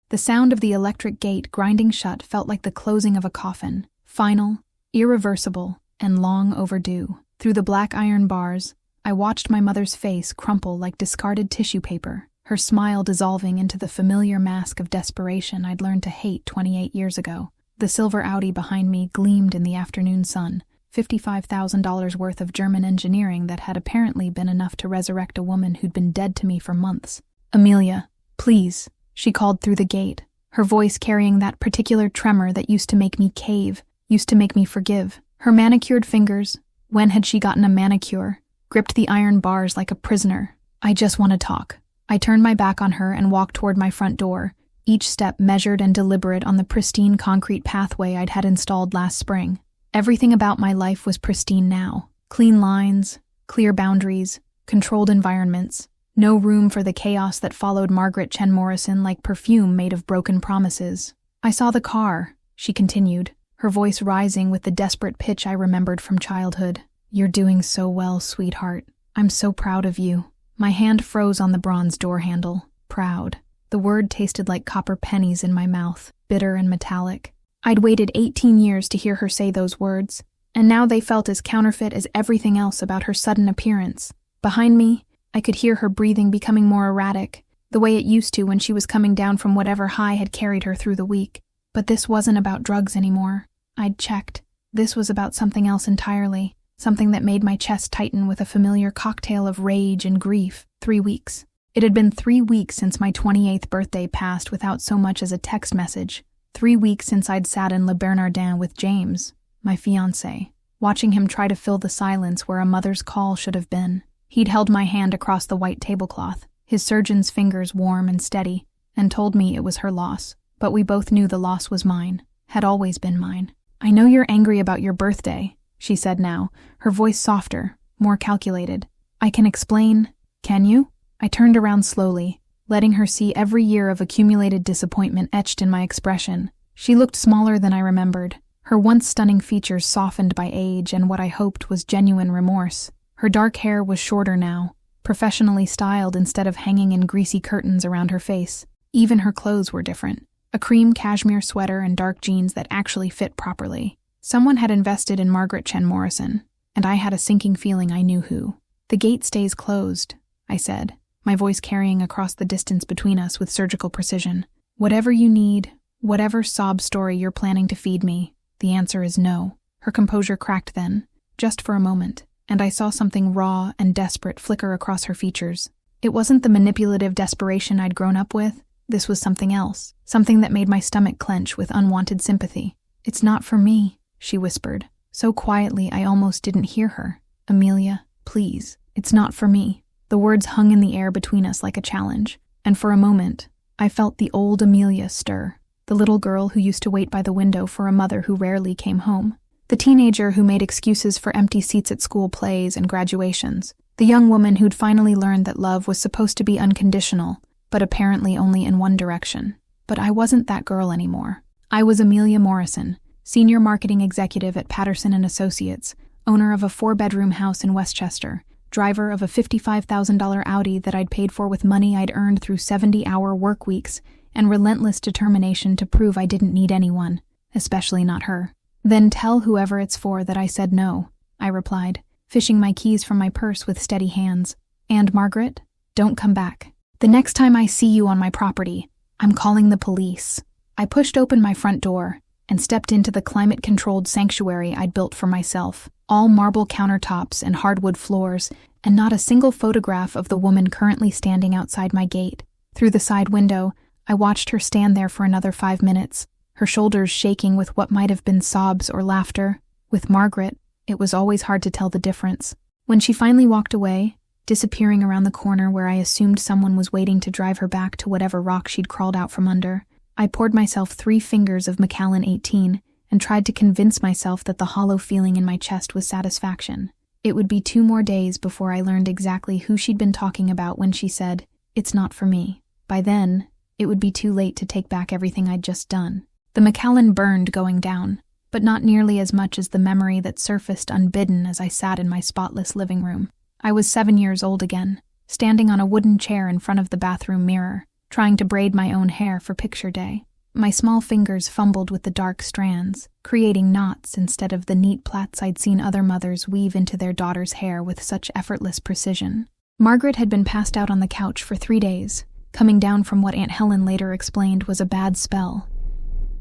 The sound of the electric gate grinding shut felt like the closing of a coffin, final, irreversible, and long overdue. Through the black iron bars, I watched my mother's face crumple like discarded tissue paper, her smile dissolving into the familiar mask of desperation I'd learned to hate 28 years ago. The silver Audi behind me gleamed in the afternoon sun, $55,000 worth of German engineering that had apparently been enough to resurrect a woman who'd been dead to me for months. "Amelia, please," she called through the gate, her voice carrying that particular tremor that used to make me cave, used to make me forgive. Her manicured fingers, when had she gotten a manicure, gripped the iron bars like a prisoner. "I just want to talk." I turned my back on her and walked toward my front door, each step measured and deliberate on the pristine concrete pathway I'd had installed last spring. Everything about my life was pristine now. Clean lines, clear boundaries, controlled environments. No room for the chaos that followed Margaret Chen Morrison like perfume made of broken promises. "I saw the car," she continued, her voice rising with the desperate pitch I remembered from childhood. "You're doing so well, sweetheart. I'm so proud of you." My hand froze on the bronze door handle. Proud. The word tasted like copper pennies in my mouth, bitter and metallic. I'd waited 18 years to hear her say those words, and now they felt as counterfeit as everything else about her sudden appearance. Behind me, I could hear her breathing becoming more erratic, the way it used to when she was coming down from whatever high had carried her through the week. But this wasn't about drugs anymore. I'd checked. This was about something else entirely, something that made my chest tighten with a familiar cocktail of rage and grief. 3 weeks. It had been 3 weeks since my 28th birthday passed without so much as a text message. 3 weeks since I'd sat in Le Bernardin with James, my fiancé, watching him try to fill the silence where a mother's call should have been. He'd held my hand across the white tablecloth, his surgeon's fingers warm and steady, and told me it was her loss. But we both knew the loss was mine, had always been mine. "I know you're angry about your birthday," she said now, her voice softer, more calculated. "I can explain." "Can you?" I turned around slowly, letting her see every year of accumulated disappointment etched in my expression. She looked smaller than I remembered, her once stunning features softened by age and what I hoped was genuine remorse. Her dark hair was shorter now, professionally styled instead of hanging in greasy curtains around her face. Even her clothes were different, a cream cashmere sweater and dark jeans that actually fit properly. Someone had invested in Margaret Chen Morrison, and I had a sinking feeling I knew who. "The gate stays closed," I said, my voice carrying across the distance between us with surgical precision. "Whatever you need, whatever sob story you're planning to feed me, the answer is no." Her composure cracked then, just for a moment, and I saw something raw and desperate flicker across her features. It wasn't the manipulative desperation I'd grown up with. This was something else, something that made my stomach clench with unwanted sympathy. "It's not for me," she whispered, so quietly I almost didn't hear her. "Amelia, please, it's not for me." The words hung in the air between us like a challenge, and for a moment, I felt the old Amelia stir, the little girl who used to wait by the window for a mother who rarely came home, the teenager who made excuses for empty seats at school plays and graduations, the young woman who'd finally learned that love was supposed to be unconditional, but apparently only in one direction. But I wasn't that girl anymore. I was Amelia Morrison, senior marketing executive at Patterson & Associates, owner of a 4-bedroom house in Westchester, driver of a $55,000 Audi that I'd paid for with money I'd earned through 70-hour work weeks and relentless determination to prove I didn't need anyone, especially not her. "Then tell whoever it's for that I said no," I replied, fishing my keys from my purse with steady hands. "And Margaret, don't come back. The next time I see you on my property, I'm calling the police." I pushed open my front door and stepped into the climate-controlled sanctuary I'd built for myself. All marble countertops and hardwood floors, and not a single photograph of the woman currently standing outside my gate. Through the side window, I watched her stand there for another 5 minutes, her shoulders shaking with what might have been sobs or laughter. With Margaret, it was always hard to tell the difference. When she finally walked away, disappearing around the corner where I assumed someone was waiting to drive her back to whatever rock she'd crawled out from under, I poured myself 3 fingers of Macallan 18 and tried to convince myself that the hollow feeling in my chest was satisfaction. It would be 2 more days before I learned exactly who she'd been talking about when she said, "It's not for me." By then, it would be too late to take back everything I'd just done. The Macallan burned going down, but not nearly as much as the memory that surfaced unbidden as I sat in my spotless living room. I was 7 years old again, standing on a wooden chair in front of the bathroom mirror, trying to braid my own hair for picture day. My small fingers fumbled with the dark strands, creating knots instead of the neat plaits I'd seen other mothers weave into their daughters' hair with such effortless precision. Margaret had been passed out on the couch for 3 days, coming down from what Aunt Helen later explained was a bad spell.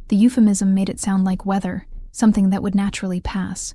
The euphemism made it sound like weather, something that would naturally pass.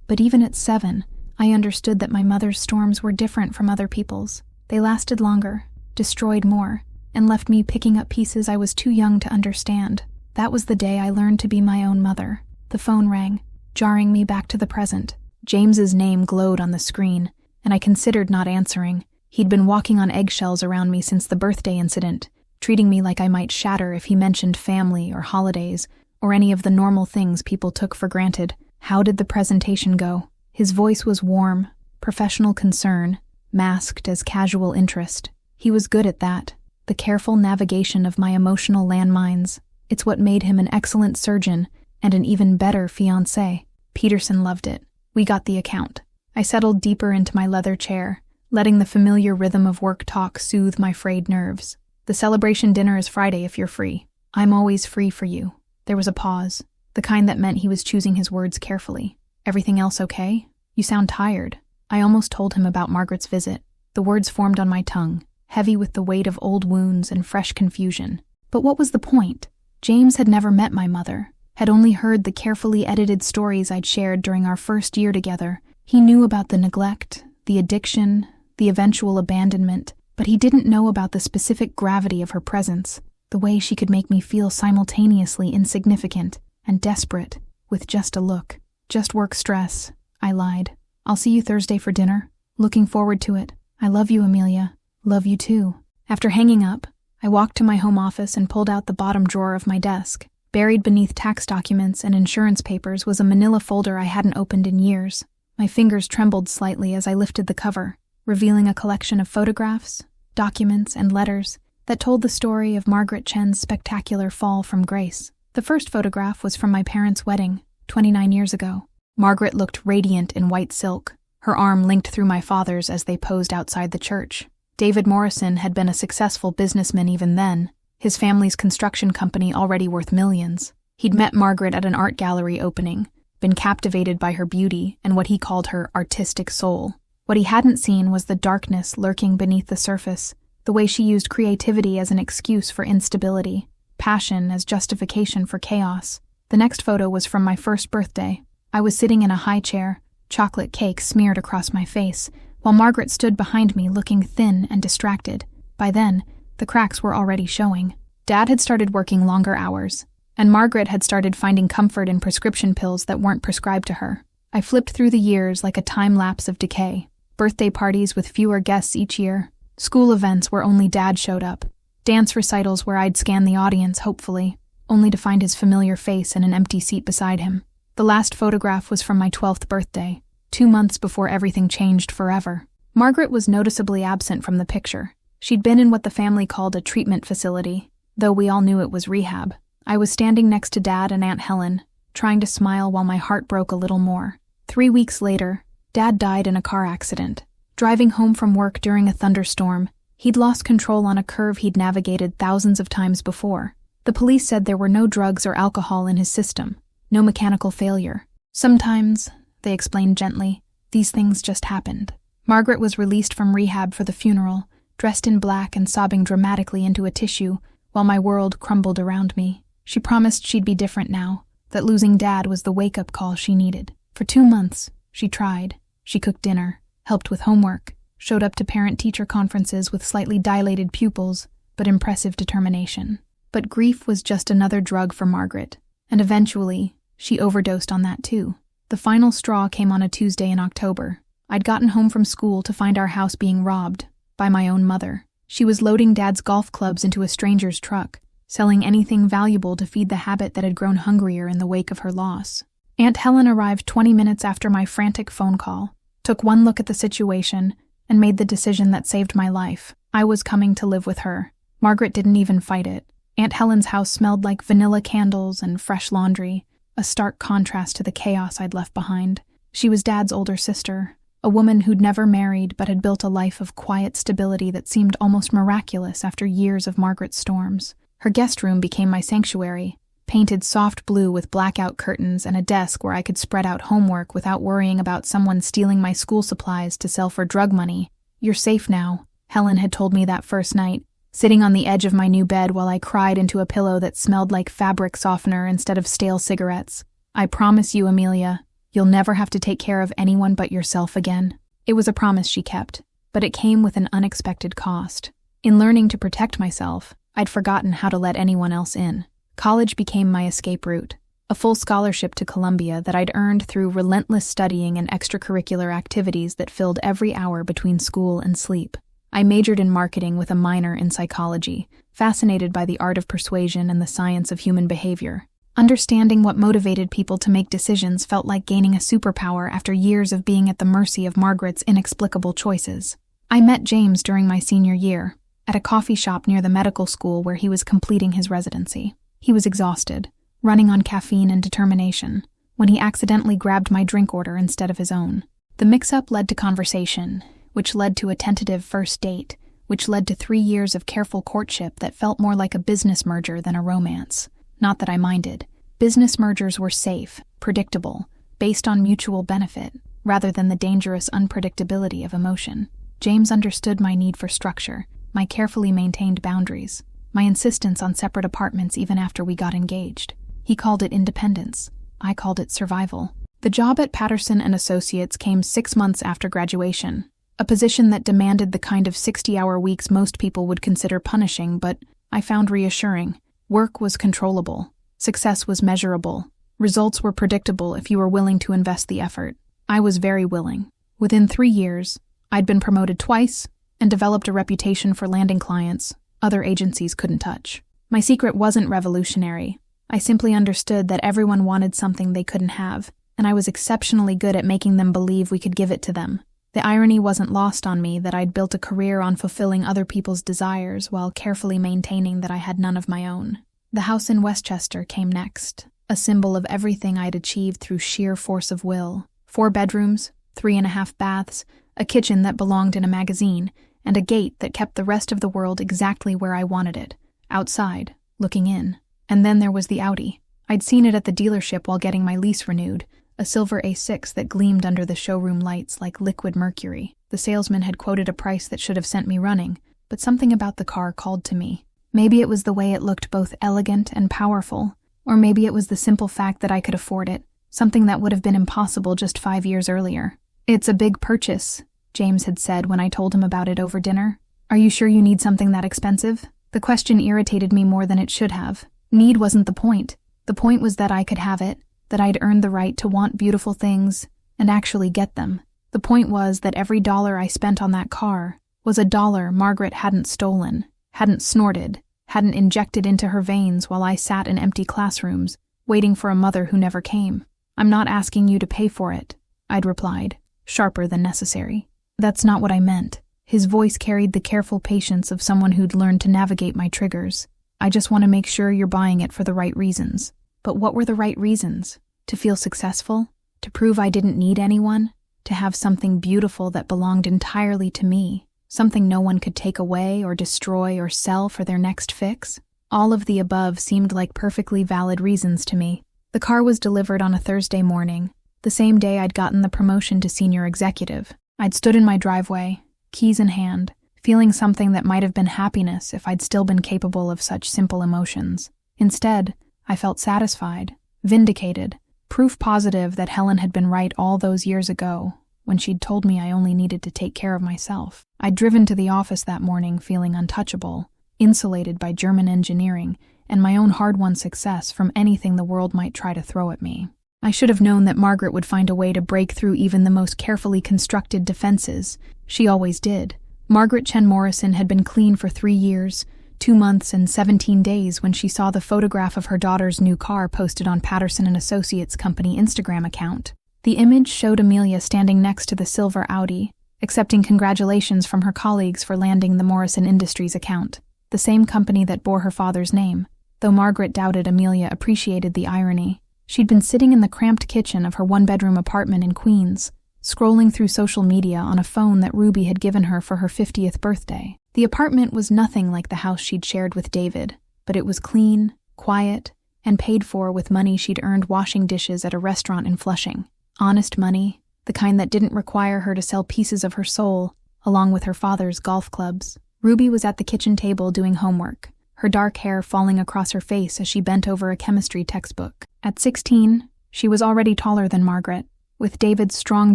But even at 7, I understood that my mother's storms were different from other people's. They lasted longer, destroyed more, and left me picking up pieces I was too young to understand. That was the day I learned to be my own mother. The phone rang, jarring me back to the present. James's name glowed on the screen, and I considered not answering. He'd been walking on eggshells around me since the birthday incident, treating me like I might shatter if he mentioned family or holidays, or any of the normal things people took for granted. How did the presentation go? His voice was warm, professional concern, masked as casual interest. He was good at that. The careful navigation of my emotional landmines. It's what made him an excellent surgeon and an even better fiancé. Peterson loved it. We got the account. I settled deeper into my leather chair, letting the familiar rhythm of work talk soothe my frayed nerves. The celebration dinner is Friday if you're free. I'm always free for you. There was a pause, the kind that meant he was choosing his words carefully. Everything else okay? You sound tired. I almost told him about Margaret's visit. The words formed on my tongue, heavy with the weight of old wounds and fresh confusion. But what was the point? James had never met my mother, had only heard the carefully edited stories I'd shared during our first year together. He knew about the neglect, the addiction, the eventual abandonment, but he didn't know about the specific gravity of her presence, the way she could make me feel simultaneously insignificant and desperate with just a look. Just work stress, I lied. I'll see you Thursday for dinner. Looking forward to it. I love you, Amelia. Love you too. After hanging up, I walked to my home office and pulled out the bottom drawer of my desk. Buried beneath tax documents and insurance papers was a manila folder I hadn't opened in years. My fingers trembled slightly as I lifted the cover, revealing a collection of photographs, documents, and letters that told the story of Margaret Chen's spectacular fall from grace. The first photograph was from my parents' wedding, 29 years ago. Margaret looked radiant in white silk, her arm linked through my father's as they posed outside the church. David Morrison had been a successful businessman even then, his family's construction company already worth millions. He'd met Margaret at an art gallery opening, been captivated by her beauty and what he called her artistic soul. What he hadn't seen was the darkness lurking beneath the surface, the way she used creativity as an excuse for instability, passion as justification for chaos. The next photo was from my first birthday. I was sitting in a high chair, chocolate cake smeared across my face, while Margaret stood behind me looking thin and distracted. By then, the cracks were already showing. Dad had started working longer hours, and Margaret had started finding comfort in prescription pills that weren't prescribed to her. I flipped through the years like a time lapse of decay. Birthday parties with fewer guests each year, school events where only Dad showed up, dance recitals where I'd scan the audience hopefully, only to find his familiar face in an empty seat beside him. The last photograph was from my 12th birthday, 2 months before everything changed forever. Margaret was noticeably absent from the picture. She'd been in what the family called a treatment facility, though we all knew it was rehab. I was standing next to Dad and Aunt Helen, trying to smile while my heart broke a little more. 3 weeks later, Dad died in a car accident. Driving home from work during a thunderstorm, he'd lost control on a curve he'd navigated thousands of times before. The police said there were no drugs or alcohol in his system, no mechanical failure. Sometimes, they explained gently, these things just happened. Margaret was released from rehab for the funeral, dressed in black and sobbing dramatically into a tissue, while my world crumbled around me. She promised she'd be different now, that losing Dad was the wake-up call she needed. For 2 months, she tried. She cooked dinner, helped with homework, showed up to parent-teacher conferences with slightly dilated pupils, but impressive determination. But grief was just another drug for Margaret, and eventually, she overdosed on that too. The final straw came on a Tuesday in October. I'd gotten home from school to find our house being robbed by my own mother. She was loading Dad's golf clubs into a stranger's truck, selling anything valuable to feed the habit that had grown hungrier in the wake of her loss. Aunt Helen arrived 20 minutes after my frantic phone call, took one look at the situation, and made the decision that saved my life. I was coming to live with her. Margaret didn't even fight it. Aunt Helen's house smelled like vanilla candles and fresh laundry, a stark contrast to the chaos I'd left behind. She was Dad's older sister, a woman who'd never married but had built a life of quiet stability that seemed almost miraculous after years of Margaret's storms. Her guest room became my sanctuary, painted soft blue with blackout curtains and a desk where I could spread out homework without worrying about someone stealing my school supplies to sell for drug money. "You're safe now," Helen had told me that first night, sitting on the edge of my new bed while I cried into a pillow that smelled like fabric softener instead of stale cigarettes. "I promise you, Amelia, you'll never have to take care of anyone but yourself again." It was a promise she kept, but it came with an unexpected cost. In learning to protect myself, I'd forgotten how to let anyone else in. College became my escape route, a full scholarship to Columbia that I'd earned through relentless studying and extracurricular activities that filled every hour between school and sleep. I majored in marketing with a minor in psychology, fascinated by the art of persuasion and the science of human behavior. Understanding what motivated people to make decisions felt like gaining a superpower after years of being at the mercy of Margaret's inexplicable choices. I met James during my senior year, at a coffee shop near the medical school where he was completing his residency. He was exhausted, running on caffeine and determination, when he accidentally grabbed my drink order instead of his own. The mix-up led to conversation, which led to a tentative first date, which led to 3 years of careful courtship that felt more like a business merger than a romance. Not that I minded. Business mergers were safe, predictable, based on mutual benefit, rather than the dangerous unpredictability of emotion. James understood my need for structure, my carefully maintained boundaries, my insistence on separate apartments even after we got engaged. He called it independence. I called it survival. The job at Patterson & Associates came 6 months after graduation, a position that demanded the kind of 60-hour weeks most people would consider punishing, but I found reassuring. Work was controllable. Success was measurable. Results were predictable if you were willing to invest the effort. I was very willing. Within 3 years, I'd been promoted twice and developed a reputation for landing clients other agencies couldn't touch. My secret wasn't revolutionary. I simply understood that everyone wanted something they couldn't have, and I was exceptionally good at making them believe we could give it to them. The irony wasn't lost on me that I'd built a career on fulfilling other people's desires while carefully maintaining that I had none of my own. The house in Westchester came next, a symbol of everything I'd achieved through sheer force of will. 4 bedrooms, 3.5 baths, a kitchen that belonged in a magazine, and a gate that kept the rest of the world exactly where I wanted it, outside, looking in. And then there was the Audi. I'd seen it at the dealership while getting my lease renewed, a silver A6 that gleamed under the showroom lights like liquid mercury. The salesman had quoted a price that should have sent me running, but something about the car called to me. Maybe it was the way it looked both elegant and powerful, or maybe it was the simple fact that I could afford it, something that would have been impossible just 5 years earlier. "It's a big purchase," James had said when I told him about it over dinner. "Are you sure you need something that expensive?" The question irritated me more than it should have. Need wasn't the point. The point was that I could have it, that I'd earned the right to want beautiful things and actually get them. The point was that every dollar I spent on that car was a dollar Margaret hadn't stolen, hadn't snorted, hadn't injected into her veins while I sat in empty classrooms, waiting for a mother who never came. "I'm not asking you to pay for it," I'd replied, sharper than necessary. "That's not what I meant." His voice carried the careful patience of someone who'd learned to navigate my triggers. "I just want to make sure you're buying it for the right reasons." But what were the right reasons? To feel successful? To prove I didn't need anyone? To have something beautiful that belonged entirely to me? Something no one could take away or destroy or sell for their next fix? All of the above seemed like perfectly valid reasons to me. The car was delivered on a Thursday morning, the same day I'd gotten the promotion to senior executive. I'd stood in my driveway, keys in hand, feeling something that might have been happiness if I'd still been capable of such simple emotions. Instead, I felt satisfied, vindicated, proof positive that Helen had been right all those years ago, when she'd told me I only needed to take care of myself. I'd driven to the office that morning feeling untouchable, insulated by German engineering and my own hard-won success from anything the world might try to throw at me. I should have known that Margaret would find a way to break through even the most carefully constructed defenses. She always did. Margaret Chen Morrison had been clean for 3 years, 2 months and 17 days when she saw the photograph of her daughter's new car posted on Patterson & Associates company Instagram account. The image showed Amelia standing next to the silver Audi, accepting congratulations from her colleagues for landing the Morrison Industries account, the same company that bore her father's name. Though Margaret doubted Amelia appreciated the irony, she'd been sitting in the cramped kitchen of her 1-bedroom apartment in Queens, scrolling through social media on a phone that Ruby had given her for her 50th birthday. The apartment was nothing like the house she'd shared with David, but it was clean, quiet, and paid for with money she'd earned washing dishes at a restaurant in Flushing. Honest money, the kind that didn't require her to sell pieces of her soul, along with her father's golf clubs. Ruby was at the kitchen table doing homework, her dark hair falling across her face as she bent over a chemistry textbook. At 16, she was already taller than Margaret, with David's strong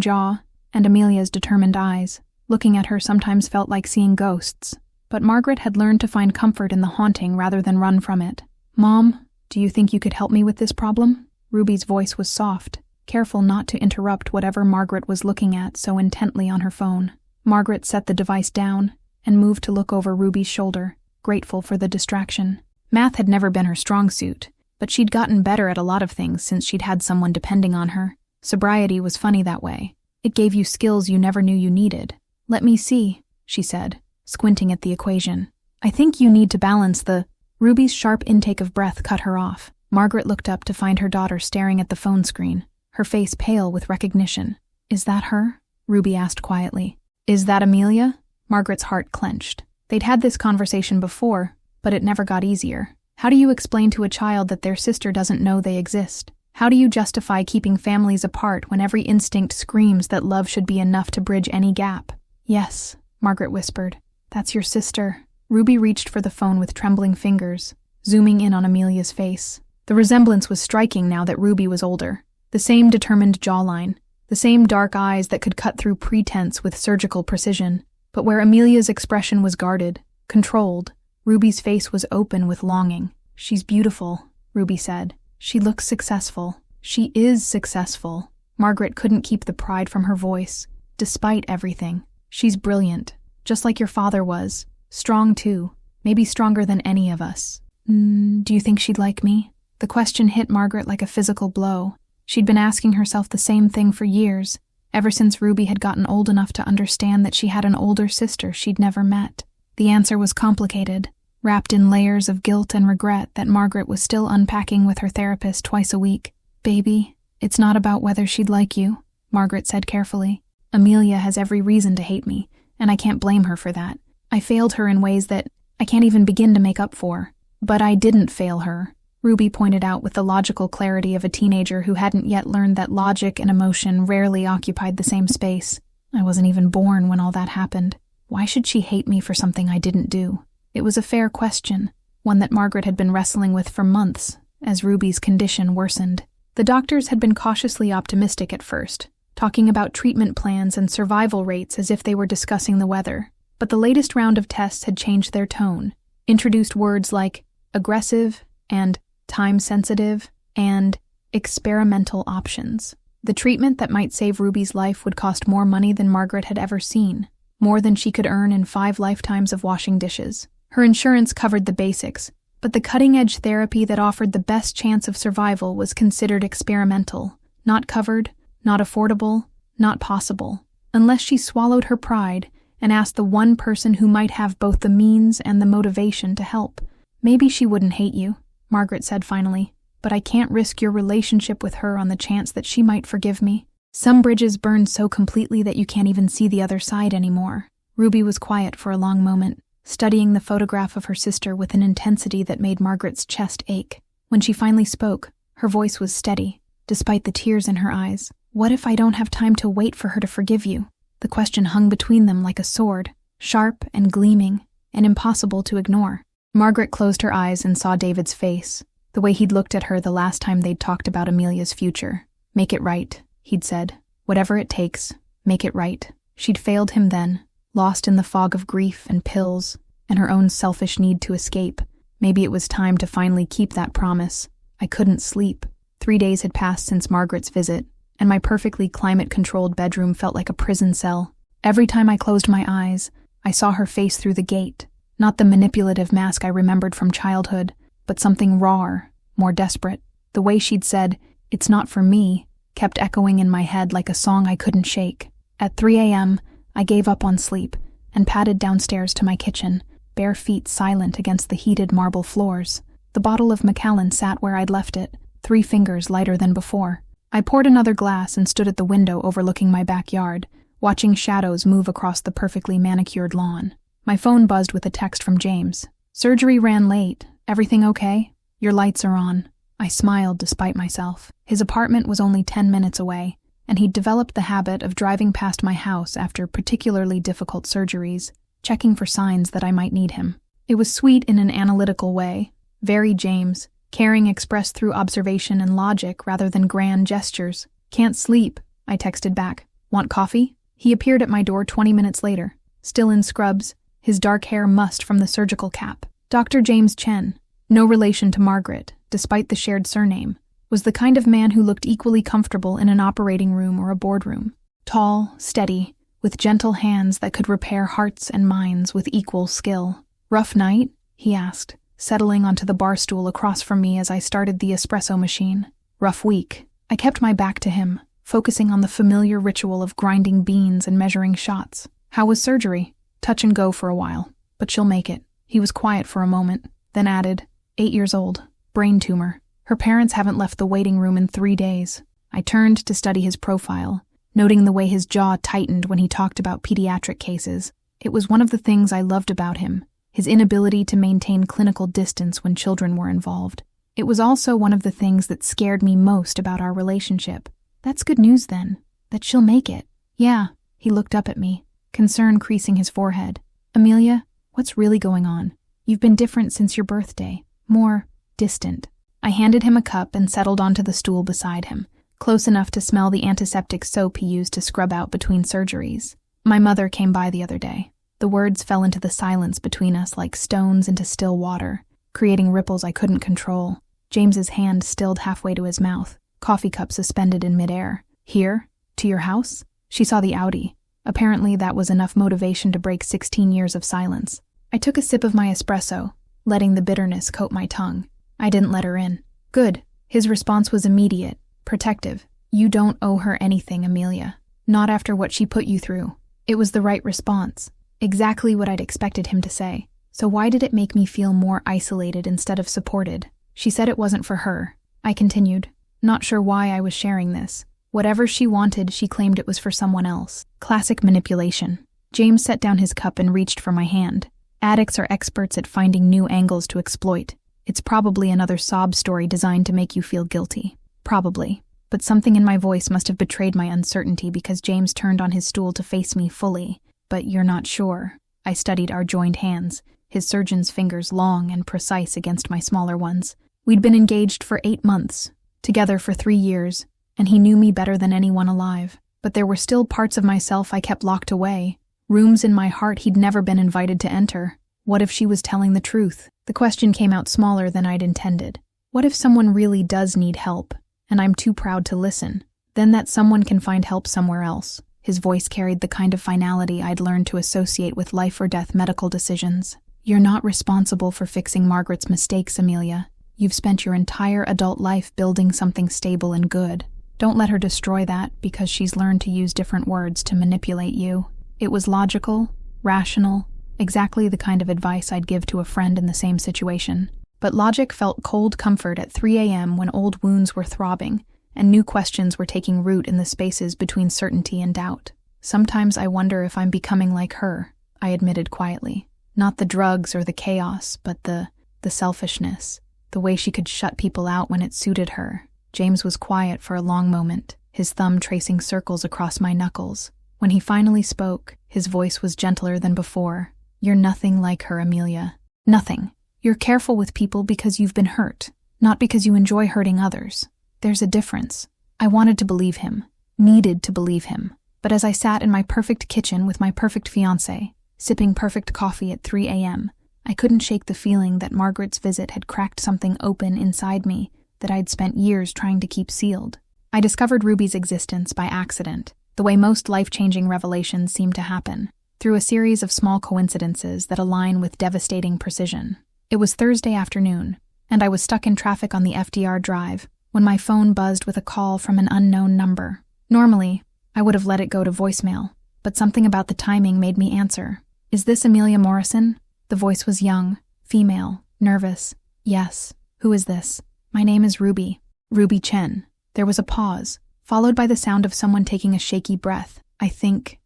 jaw and Amelia's determined eyes. Looking at her sometimes felt like seeing ghosts, but Margaret had learned to find comfort in the haunting rather than run from it. "Mom, do you think you could help me with this problem?" Ruby's voice was soft, careful not to interrupt whatever Margaret was looking at so intently on her phone. Margaret set the device down and moved to look over Ruby's shoulder, grateful for the distraction. Math had never been her strong suit, but she'd gotten better at a lot of things since she'd had someone depending on her. Sobriety was funny that way. It gave you skills you never knew you needed. "Let me see," she said, squinting at the equation. "I think you need to balance the—" Ruby's sharp intake of breath cut her off. Margaret looked up to find her daughter staring at the phone screen, her face pale with recognition. "Is that her?" Ruby asked quietly. "Is that Amelia?" Margaret's heart clenched. They'd had this conversation before, but it never got easier. How do you explain to a child that their sister doesn't know they exist? How do you justify keeping families apart when every instinct screams that love should be enough to bridge any gap? "Yes," Margaret whispered. "That's your sister." Ruby reached for the phone with trembling fingers, zooming in on Amelia's face. The resemblance was striking now that Ruby was older. The same determined jawline, the same dark eyes that could cut through pretense with surgical precision. But where Amelia's expression was guarded, controlled, Ruby's face was open with longing. "She's beautiful," Ruby said. "She looks successful. She is successful." Margaret couldn't keep the pride from her voice, despite everything. "She's brilliant, just like your father was. Strong too, maybe stronger than any of us." Do you think she'd like me?" The question hit Margaret like a physical blow. She'd been asking herself the same thing for years, ever since Ruby had gotten old enough to understand that she had an older sister she'd never met. The answer was complicated, wrapped in layers of guilt and regret that Margaret was still unpacking with her therapist twice a week. "Baby, it's not about whether she'd like you," Margaret said carefully. "Amelia has every reason to hate me, and I can't blame her for that. I failed her in ways that I can't even begin to make up for. But I didn't fail her," Ruby pointed out with the logical clarity of a teenager who hadn't yet learned that logic and emotion rarely occupied the same space. "I wasn't even born when all that happened. Why should she hate me for something I didn't do?" It was a fair question, one that Margaret had been wrestling with for months, as Ruby's condition worsened. The doctors had been cautiously optimistic at first, talking about treatment plans and survival rates as if they were discussing the weather. But the latest round of tests had changed their tone, introduced words like aggressive and time-sensitive and experimental options. The treatment that might save Ruby's life would cost more money than Margaret had ever seen, more than she could earn in 5 lifetimes of washing dishes. Her insurance covered the basics, but the cutting-edge therapy that offered the best chance of survival was considered experimental, not covered, not affordable, not possible. Unless she swallowed her pride and asked the one person who might have both the means and the motivation to help. "Maybe she wouldn't hate you," Margaret said finally, "but I can't risk your relationship with her on the chance that she might forgive me. Some bridges burn so completely that you can't even see the other side anymore." Ruby was quiet for a long moment, studying the photograph of her sister with an intensity that made Margaret's chest ache. When she finally spoke, her voice was steady, despite the tears in her eyes. "What if I don't have time to wait for her to forgive you?" The question hung between them like a sword, sharp and gleaming, and impossible to ignore. Margaret closed her eyes and saw David's face, the way he'd looked at her the last time they'd talked about Amelia's future. "Make it right," he'd said. "Whatever it takes, make it right." She'd failed him then, lost in the fog of grief and pills, and her own selfish need to escape. Maybe it was time to finally keep that promise. I couldn't sleep. 3 days had passed since Margaret's visit, and my perfectly climate-controlled bedroom felt like a prison cell. Every time I closed my eyes, I saw her face through the gate, not the manipulative mask I remembered from childhood, but something rawer, more desperate. The way she'd said, "It's not for me," kept echoing in my head like a song I couldn't shake. At 3 a.m., I gave up on sleep and padded downstairs to my kitchen, bare feet silent against the heated marble floors. The bottle of Macallan sat where I'd left it, 3 fingers lighter than before. I poured another glass and stood at the window overlooking my backyard, watching shadows move across the perfectly manicured lawn. My phone buzzed with a text from James. "Surgery ran late. Everything okay? Your lights are on." I smiled despite myself. His apartment was only 10 minutes away, and he'd developed the habit of driving past my house after particularly difficult surgeries, checking for signs that I might need him. It was sweet in an analytical way, very James, caring expressed through observation and logic rather than grand gestures. "Can't sleep," I texted back. "Want coffee?" He appeared at my door 20 minutes later, still in scrubs, his dark hair mussed from the surgical cap. Dr. James Chen, no relation to Margaret, despite the shared surname, was the kind of man who looked equally comfortable in an operating room or a boardroom. Tall, steady, with gentle hands that could repair hearts and minds with equal skill. "Rough night?" he asked, settling onto the bar stool across from me as I started the espresso machine. "Rough week." I kept my back to him, focusing on the familiar ritual of grinding beans and measuring shots. "How was surgery?" "Touch and go for a while, but she'll make it." He was quiet for a moment, then added, 8 years old, brain tumor. Her parents haven't left the waiting room in 3 days. I turned to study his profile, noting the way his jaw tightened when he talked about pediatric cases. It was one of the things I loved about him, his inability to maintain clinical distance when children were involved. It was also one of the things that scared me most about our relationship. "That's good news then, that she'll make it." "Yeah." He looked up at me, concern creasing his forehead. "Amelia, what's really going on? You've been different since your birthday, more distant." I handed him a cup and settled onto the stool beside him, close enough to smell the antiseptic soap he used to scrub out between surgeries. "My mother came by the other day." The words fell into the silence between us like stones into still water, creating ripples I couldn't control. James's hand stilled halfway to his mouth, coffee cup suspended in midair. "Here? To your house?" She saw the Audi. Apparently that was enough motivation to break 16 years of silence. I took a sip of my espresso, letting the bitterness coat my tongue. I didn't let her in. "Good." His response was immediate, protective. "You don't owe her anything, Amelia. Not after what she put you through." It was the right response. Exactly what I'd expected him to say. So why did it make me feel more isolated instead of supported? "She said it wasn't for her," I continued, not sure why I was sharing this. Whatever she wanted, she claimed it was for someone else. Classic manipulation. James set down his cup and reached for my hand. Addicts are experts at finding new angles to exploit. It's probably another sob story designed to make you feel guilty. Probably. But something in my voice must have betrayed my uncertainty because James turned on his stool to face me fully. "But you're not sure." I studied our joined hands, his surgeon's fingers long and precise against my smaller ones. We'd been engaged for 8 months, together for 3 years, and he knew me better than anyone alive. But there were still parts of myself I kept locked away, rooms in my heart he'd never been invited to enter. What if she was telling the truth? The question came out smaller than I'd intended. What if someone really does need help, and I'm too proud to listen? Then that someone can find help somewhere else. His voice carried the kind of finality I'd learned to associate with life-or-death medical decisions. "You're not responsible for fixing Margaret's mistakes, Amelia. You've spent your entire adult life building something stable and good. Don't let her destroy that because she's learned to use different words to manipulate you." It was logical, rational, exactly the kind of advice I'd give to a friend in the same situation. But logic felt cold comfort at 3 a.m. when old wounds were throbbing and new questions were taking root in the spaces between certainty and doubt. "Sometimes I wonder if I'm becoming like her," I admitted quietly. Not the drugs or the chaos, but the selfishness, the way she could shut people out when it suited her. James was quiet for a long moment, his thumb tracing circles across my knuckles. When he finally spoke, his voice was gentler than before. "You're nothing like her, Amelia. Nothing. You're careful with people because you've been hurt, not because you enjoy hurting others. There's a difference." I wanted to believe him, needed to believe him. But as I sat in my perfect kitchen with my perfect fiancé, sipping perfect coffee at 3 a.m., I couldn't shake the feeling that Margaret's visit had cracked something open inside me that I'd spent years trying to keep sealed. I discovered Ruby's existence by accident, the way most life-changing revelations seem to happen, through a series of small coincidences that align with devastating precision. It was Thursday afternoon, and I was stuck in traffic on the FDR Drive when my phone buzzed with a call from an unknown number. Normally, I would have let it go to voicemail, but something about the timing made me answer. "Is this Amelia Morrison?" The voice was young, female, nervous. "Yes. Who is this?" "My name is Ruby. Ruby Chen." There was a pause, followed by the sound of someone taking a shaky breath. I think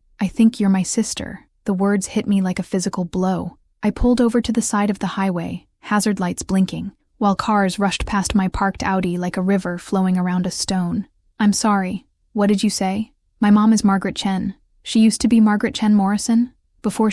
you're my sister." The words hit me like a physical blow. I pulled over to the side of the highway, hazard lights blinking, while cars rushed past my parked Audi like a river flowing around a stone. "I'm sorry. What did you say?" "My mom is Margaret Chen. She used to be Margaret Chen Morrison? Before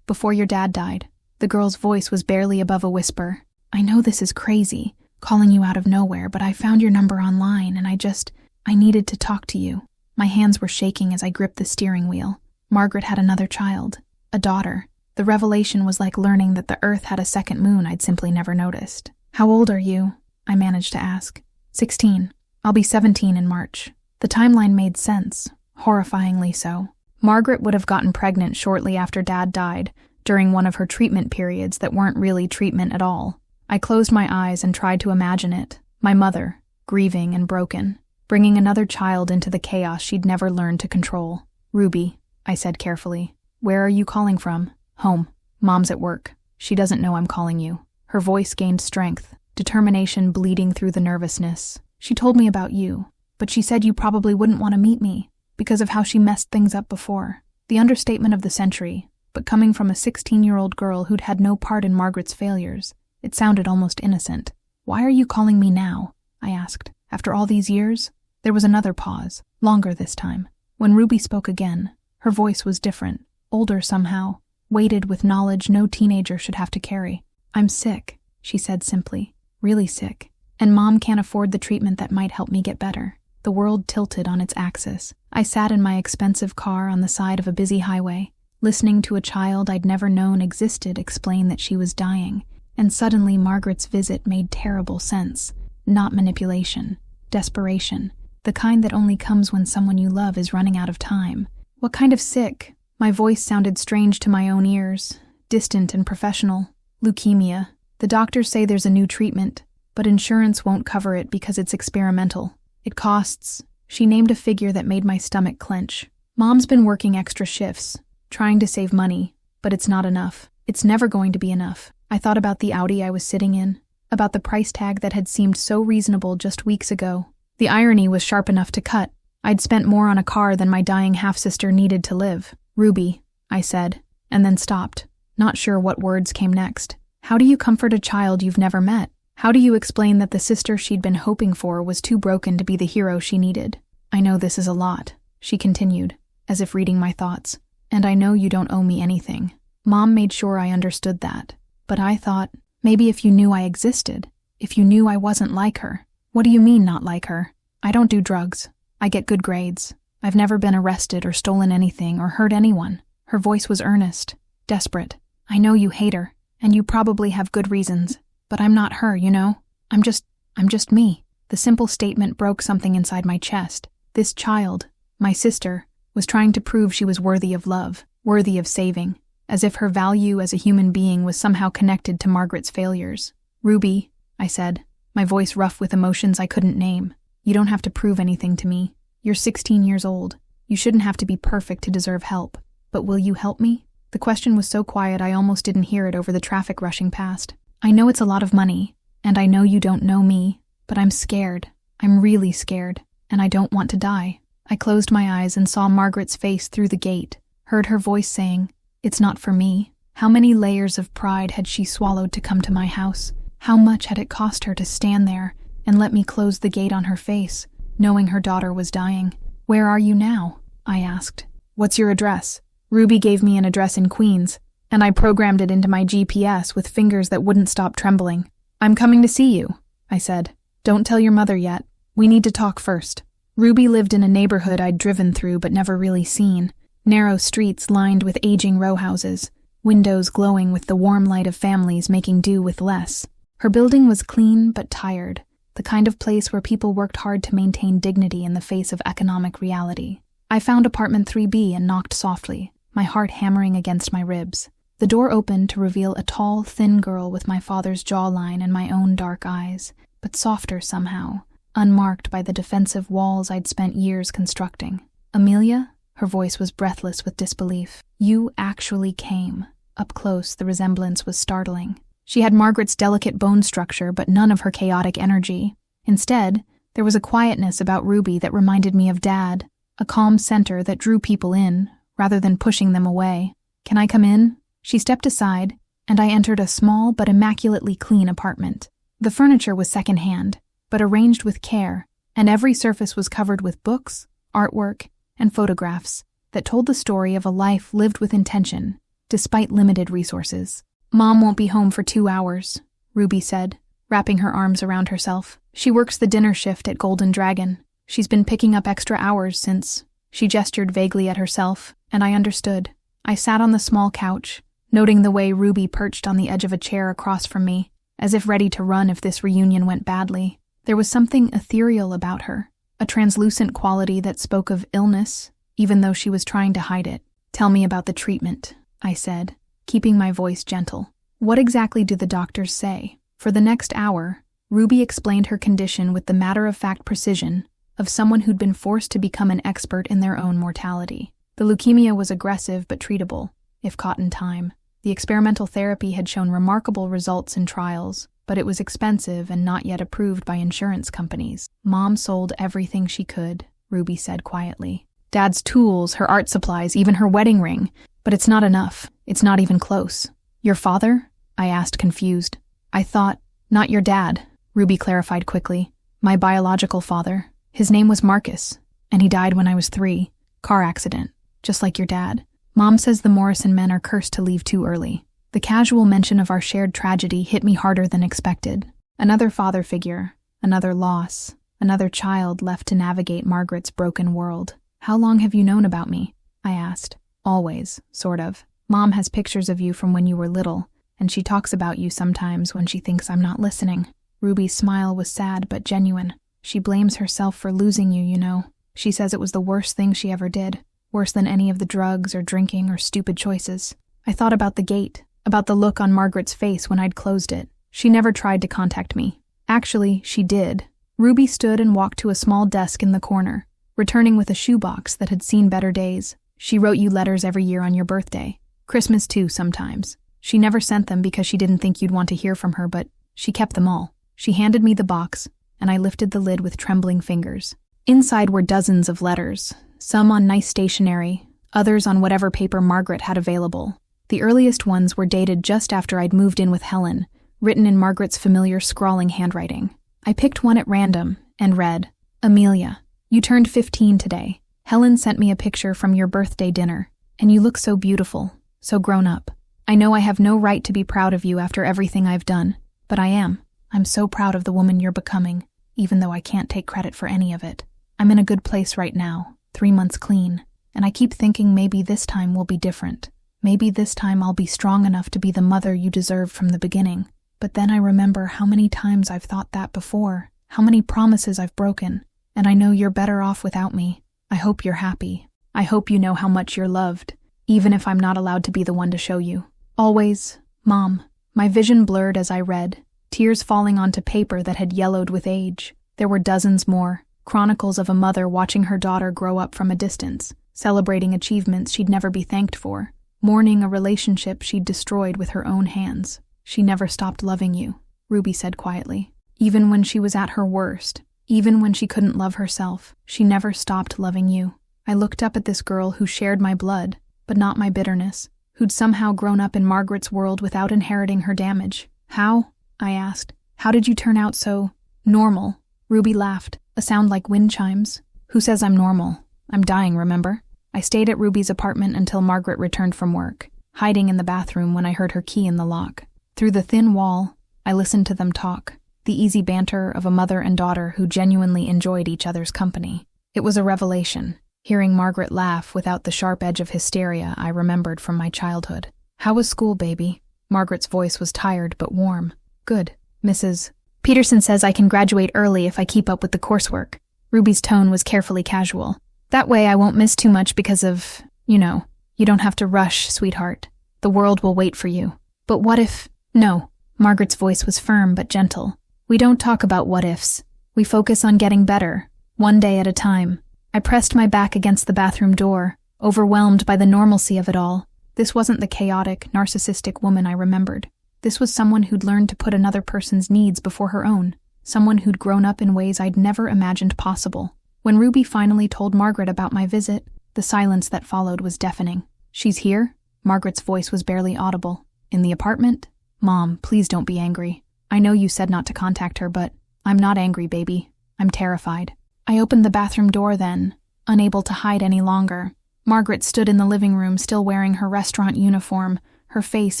your dad died." The girl's voice was barely above a whisper. "I know this is crazy, calling you out of nowhere, but I found your number online and I needed to talk to you." My hands were shaking as I gripped the steering wheel. Margaret had another child, a daughter. The revelation was like learning that the Earth had a second moon I'd simply never noticed. "How old are you?" I managed to ask. 16. I'll be 17 in March. The timeline made sense, horrifyingly so. Margaret would have gotten pregnant shortly after Dad died, during one of her treatment periods that weren't really treatment at all. I closed my eyes and tried to imagine it. My mother, grieving and broken, bringing another child into the chaos she'd never learned to control. "Ruby," I said carefully, "where are you calling from?" "Home. Mom's at work. She doesn't know I'm calling you." Her voice gained strength, determination bleeding through the nervousness. "She told me about you, but she said you probably wouldn't want to meet me because of how she messed things up before." The understatement of the century, but coming from a 16-year-old girl who'd had no part in Margaret's failures, it sounded almost innocent. "Why are you calling me now?" I asked. "After all these years?" There was another pause, longer this time. When Ruby spoke again, her voice was different, older somehow, weighted with knowledge no teenager should have to carry. "I'm sick," she said simply. "Really sick. And Mom can't afford the treatment that might help me get better." The world tilted on its axis. I sat in my expensive car on the side of a busy highway, listening to a child I'd never known existed explain that she was dying, and suddenly Margaret's visit made terrible sense. Not manipulation, desperation, the kind that only comes when someone you love is running out of time. "What kind of sick?" My voice sounded strange to my own ears, distant and professional. "Leukemia. The doctors say there's a new treatment, but insurance won't cover it because it's experimental. It costs." She named a figure that made my stomach clench. "Mom's been working extra shifts, trying to save money, but it's not enough. It's never going to be enough." I thought about the Audi I was sitting in, about the price tag that had seemed so reasonable just weeks ago. The irony was sharp enough to cut. I'd spent more on a car than my dying half-sister needed to live. "Ruby," I said, and then stopped, not sure what words came next. "How do you comfort a child you've never met? How do you explain that the sister she'd been hoping for was too broken to be the hero she needed?" "I know this is a lot," she continued, as if reading my thoughts. "And I know you don't owe me anything. Mom made sure I understood that. But I thought, maybe if you knew I existed, if you knew I wasn't like her." "What do you mean, not like her?" "I don't do drugs. I get good grades. I've never been arrested or stolen anything or hurt anyone." Her voice was earnest, desperate. "I know you hate her, and you probably have good reasons, but I'm not her, you know? I'm just me." The simple statement broke something inside my chest. This child, my sister, was trying to prove she was worthy of love, worthy of saving, as if her value as a human being was somehow connected to Margaret's failures. "Ruby," I said, my voice rough with emotions I couldn't name, "you don't have to prove anything to me. You're 16 years old. You shouldn't have to be perfect to deserve help. But will you help me?" The question was so quiet I almost didn't hear it over the traffic rushing past. "I know it's a lot of money, and I know you don't know me, but I'm scared. I'm really scared, and I don't want to die." I closed my eyes and saw Margaret's face through the gate, heard her voice saying, "It's not for me." How many layers of pride had she swallowed to come to my house? How much had it cost her to stand there and let me close the gate on her face, knowing her daughter was dying? "Where are you now?" I asked. "What's your address?" Ruby gave me an address in Queens, and I programmed it into my GPS with fingers that wouldn't stop trembling. "I'm coming to see you," I said. "Don't tell your mother yet. We need to talk first." Ruby lived in a neighborhood I'd driven through but never really seen. Narrow streets lined with aging row houses, windows glowing with the warm light of families making do with less. Her building was clean but tired, the kind of place where people worked hard to maintain dignity in the face of economic reality. I found apartment 3B and knocked softly, my heart hammering against my ribs. The door opened to reveal a tall, thin girl with my father's jawline and my own dark eyes, but softer somehow, unmarked by the defensive walls I'd spent years constructing. "Amelia?" Her voice was breathless with disbelief. "You actually came." Up close, the resemblance was startling. She had Margaret's delicate bone structure, but none of her chaotic energy. Instead, There was a quietness about Ruby that reminded me of Dad, a calm center that drew people in, rather than pushing them away. "Can I come in?" She stepped aside, and I entered a small but immaculately clean apartment. The furniture was secondhand, but arranged with care, and every surface was covered with books, artwork, and photographs that told the story of a life lived with intention, despite limited resources. "Mom won't be home for 2 hours," Ruby said, wrapping her arms around herself. "She works the dinner shift at Golden Dragon. She's been picking up extra hours since—" She gestured vaguely at herself, and I understood. I sat on the small couch, noting the way Ruby perched on the edge of a chair across from me, as if ready to run if this reunion went badly. There was something ethereal about her, a translucent quality that spoke of illness, even though she was trying to hide it. "Tell me about the treatment," I said, keeping my voice gentle. "What exactly do the doctors say?" For the next hour, Ruby explained her condition with the matter-of-fact precision of someone who'd been forced to become an expert in their own mortality. The leukemia was aggressive but treatable, if caught in time. The experimental therapy had shown remarkable results in trials, but it was expensive and not yet approved by insurance companies. "Mom sold everything she could," Ruby said quietly. "Dad's tools, her art supplies, even her wedding ring. But it's not enough. It's not even close." "Your father?" I asked, confused. "I thought, not your dad," Ruby clarified quickly. "My biological father. His name was Marcus, and he died when I was 3. Car accident, just like your dad. Mom says the Morrison men are cursed to leave too early." The casual mention of our shared tragedy hit me harder than expected. Another father figure, another loss, another child left to navigate Margaret's broken world. "How long have you known about me?" I asked. "Always, sort of. Mom has pictures of you from when you were little, and she talks about you sometimes when she thinks I'm not listening." Ruby's smile was sad but genuine. "She blames herself for losing you, you know. She says it was the worst thing she ever did, worse than any of the drugs or drinking or stupid choices." I thought about the gate, about the look on Margaret's face when I'd closed it. She never tried to contact me. Actually, she did. Ruby stood and walked to a small desk in the corner, returning with a shoebox that had seen better days. "She wrote you letters every year on your birthday. Christmas too, sometimes. She never sent them because she didn't think you'd want to hear from her, but she kept them all." She handed me the box, and I lifted the lid with trembling fingers. Inside were dozens of letters, some on nice stationery, others on whatever paper Margaret had available. The earliest ones were dated just after I'd moved in with Helen, written in Margaret's familiar scrawling handwriting. I picked one at random and read, "Amelia, you turned 15 today. Helen sent me a picture from your birthday dinner, and you look so beautiful, so grown up. I know I have no right to be proud of you after everything I've done, but I am. I'm so proud of the woman you're becoming, even though I can't take credit for any of it. I'm in a good place right now, 3 months clean, and I keep thinking maybe this time will be different. Maybe this time I'll be strong enough to be the mother you deserved from the beginning. But then I remember how many times I've thought that before, how many promises I've broken, and I know you're better off without me. I hope you're happy. I hope you know how much you're loved, even if I'm not allowed to be the one to show you. Always, Mom." My vision blurred as I read, tears falling onto paper that had yellowed with age. There were dozens more, chronicles of a mother watching her daughter grow up from a distance, celebrating achievements she'd never be thanked for, mourning a relationship she'd destroyed with her own hands. "She never stopped loving you," Ruby said quietly. "Even when she was at her worst, even when she couldn't love herself, she never stopped loving you." I looked up at this girl who shared my blood, but not my bitterness, who'd somehow grown up in Margaret's world without inheriting her damage. "How?" I asked. "How did you turn out so normal?" Ruby laughed, a sound like wind chimes. "Who says I'm normal? I'm dying, remember?" I stayed at Ruby's apartment until Margaret returned from work, hiding in the bathroom when I heard her key in the lock. Through the thin wall, I listened to them talk, the easy banter of a mother and daughter who genuinely enjoyed each other's company. It was a revelation, hearing Margaret laugh without the sharp edge of hysteria I remembered from my childhood. "How was school, baby?" Margaret's voice was tired but warm. "Good, Mrs. Peterson says I can graduate early if I keep up with the coursework." Ruby's tone was carefully casual. "That way I won't miss too much because of, you don't have to rush, sweetheart. The world will wait for you." "But what if—" "No." Margaret's voice was firm but gentle. "We don't talk about what ifs. We focus on getting better, one day at a time." I pressed my back against the bathroom door, overwhelmed by the normalcy of it all. This wasn't the chaotic, narcissistic woman I remembered. This was someone who'd learned to put another person's needs before her own, someone who'd grown up in ways I'd never imagined possible. When Ruby finally told Margaret about my visit, the silence that followed was deafening. "She's here?" Margaret's voice was barely audible. "In the apartment?" "Mom, please don't be angry. I know you said not to contact her, but I'm not angry, baby. I'm terrified." I opened the bathroom door then, unable to hide any longer. Margaret stood in the living room still wearing her restaurant uniform, her face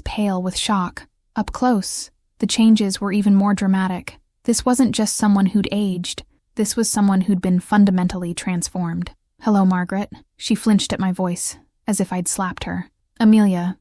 pale with shock. Up close, the changes were even more dramatic. This wasn't just someone who'd aged. This was someone who'd been fundamentally transformed. "Hello, Margaret." She flinched at my voice, as if I'd slapped her. "Amelia,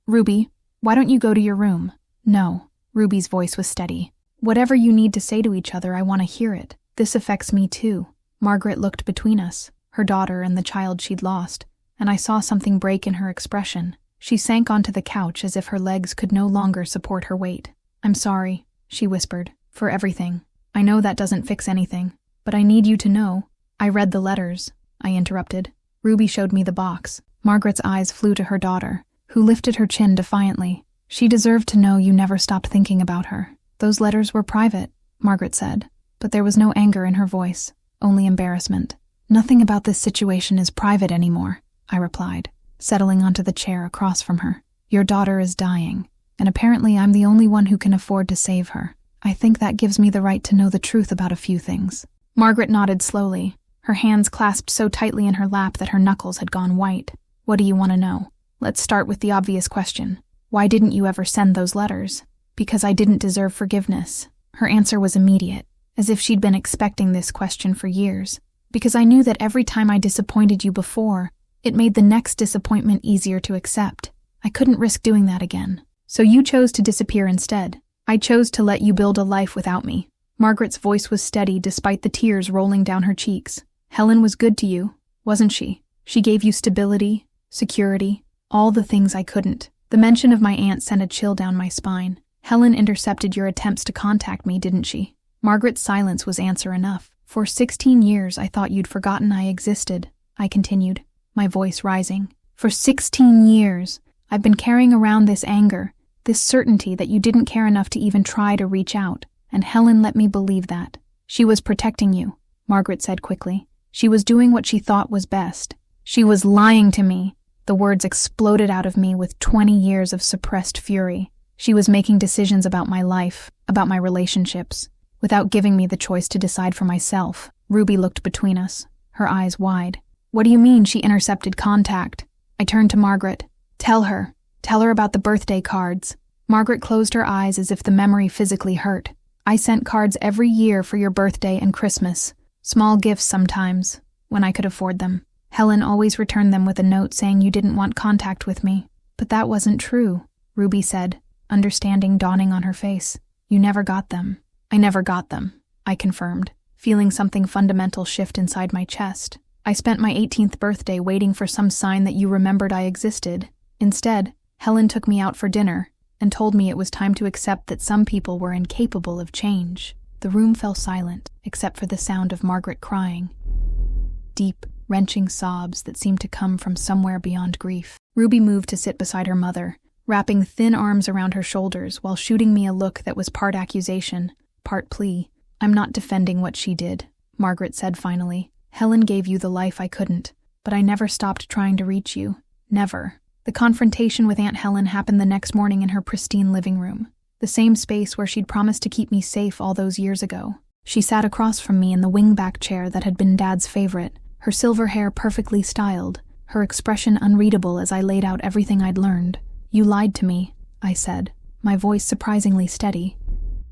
Ruby, why don't you go to your room?" "No." Ruby's voice was steady. "Whatever you need to say to each other, I want to hear it. This affects me too." Margaret looked between us, her daughter and the child she'd lost, and I saw something break in her expression. She sank onto the couch as if her legs could no longer support her weight. "I'm sorry," she whispered, "for everything. I know that doesn't fix anything, but I need you to know." "I read the letters," I interrupted. Ruby showed me the box. Margaret's eyes flew to her daughter, who lifted her chin defiantly. "She deserved to know you never stopped thinking about her." "Those letters were private," Margaret said, but there was no anger in her voice, only embarrassment. "Nothing about this situation is private anymore," I replied, settling onto the chair across from her. "Your daughter is dying, and apparently I'm the only one who can afford to save her. I think that gives me the right to know the truth about a few things." Margaret nodded slowly, her hands clasped so tightly in her lap that her knuckles had gone white. "What do you want to know?" "Let's start with the obvious question. Why didn't you ever send those letters?" "Because I didn't deserve forgiveness." Her answer was immediate, as if she'd been expecting this question for years. "Because I knew that every time I disappointed you before, it made the next disappointment easier to accept. I couldn't risk doing that again. So you chose to disappear instead. I chose to let you build a life without me." Margaret's voice was steady despite the tears rolling down her cheeks. "Helen was good to you, wasn't she? She gave you stability, security, all the things I couldn't." The mention of my aunt sent a chill down my spine. "Helen intercepted your attempts to contact me, didn't she?" Margaret's silence was answer enough. "For 16 years I thought you'd forgotten I existed," I continued, my voice rising. "For 16 years, I've been carrying around this anger, this certainty that you didn't care enough to even try to reach out, and Helen let me believe that. She was protecting you," Margaret said quickly. "She was doing what she thought was best. She was lying to me." The words exploded out of me with 20 years of suppressed fury. She was making decisions about my life, about my relationships, without giving me the choice to decide for myself. Ruby looked between us, her eyes wide. "What do you mean she intercepted contact?" I turned to Margaret. Tell her about the birthday cards." Margaret closed her eyes as if the memory physically hurt. "I sent cards every year for your birthday and Christmas. Small gifts sometimes, when I could afford them. Helen always returned them with a note saying you didn't want contact with me." "But that wasn't true," Ruby said, understanding dawning on her face. "You never got them." "I never got them," I confirmed, feeling something fundamental shift inside my chest. "I spent my 18th birthday waiting for some sign that you remembered I existed. Instead, Helen took me out for dinner and told me it was time to accept that some people were incapable of change." The room fell silent, except for the sound of Margaret crying. Deep, wrenching sobs that seemed to come from somewhere beyond grief. Ruby moved to sit beside her mother, wrapping thin arms around her shoulders while shooting me a look that was part accusation, part plea. "I'm not defending what she did," Margaret said finally. "Helen gave you the life I couldn't, but I never stopped trying to reach you. Never." The confrontation with Aunt Helen happened the next morning in her pristine living room, the same space where she'd promised to keep me safe all those years ago. She sat across from me in the wingback chair that had been Dad's favorite, her silver hair perfectly styled, her expression unreadable as I laid out everything I'd learned. "You lied to me," I said, my voice surprisingly steady.